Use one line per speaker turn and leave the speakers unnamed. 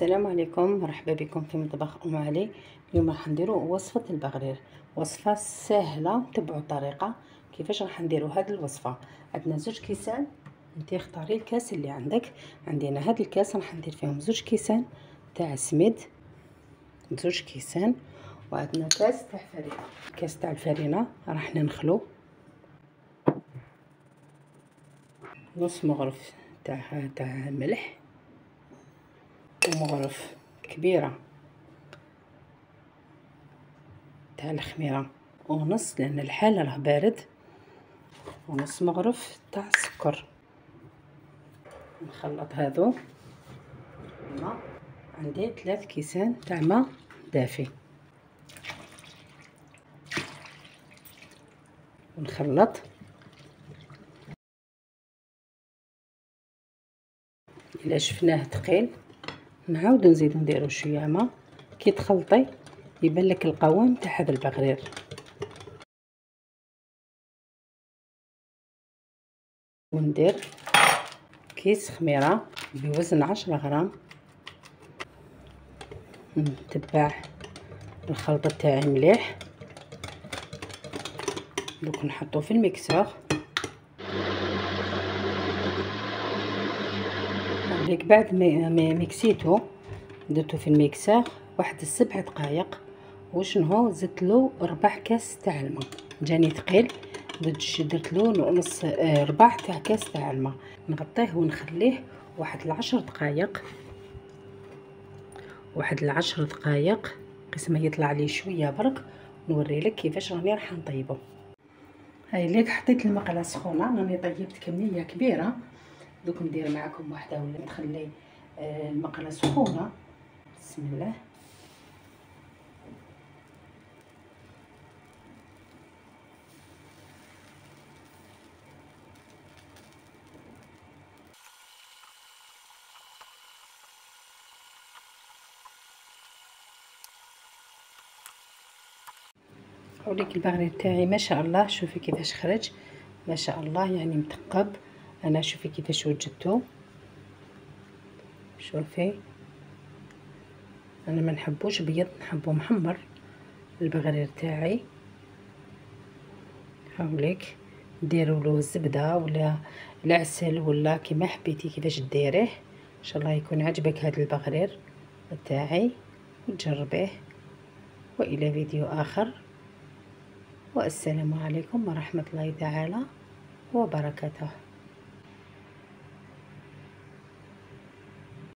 السلام عليكم، مرحبا بكم في مطبخ ام علي. اليوم راح نديرو وصفه البغرير، وصفه سهله. تبعوا الطريقه كيفاش راح نديرو هذه الوصفه. عندنا زوج كيسان، انت اختاري الكاس اللي عندك. عندنا هذا الكاس راح ندير فيهم زوج كيسان تاع سميد، زوج كيسان. وعندنا كاس تاع فرينه، كاس تاع الفرينه راح نخلو نص مغرف تاع ملح، ومغرف كبيره تاع الخميره ونص لان الحال راه بارد، ونص مغرف تاع السكر. نخلط هذو ماء. عندي 3 كيسان تاع ماء دافي، ونخلط. الا شفناه ثقيل نعاودو نزيدو نديرو شويه ماء. كي تخلطي يبان لك القوام تاع هذا البغرير. وندير كيس خميره بوزن 10 غرام. نتبع الخلطه تاعي مليح. دوك نحطو في الميكسور. هيك بعد ما ميكسيتو درتو في الميكسور واحد 7 دقائق. وشنو زدتلو ربع كاس تاع الماء، جاني ثقيل. درتلو نص ربع تاع كاس تاع الماء. نغطيه ونخليه واحد 10 دقائق، واحد 10 دقائق قسم يطلع لي شويه برك. نوري لك كيفاش راني راح نطيبه. هاي ليك حطيت المقله سخونه، راني طيبت كميه كبيره. دوك ندير معكم واحده ولا نخلي المقله سخونه. بسم الله. اوريك البغرير تاعي ما شاء الله. شوفي كيفاش خرج، ما شاء الله، يعني مثقب. انا شوفي كيفاش وجدته، شوفي. انا ما نحبوش بيض، نحبو محمر البغرير تاعي. هاوليك ديروا له الزبده ولا العسل ولا كيما حبيتي كيفاش ديريه. ان شاء الله يكون عجبك هذا البغرير تاعي وتجربيه. والى فيديو اخر، والسلام عليكم ورحمه الله تعالى وبركاته.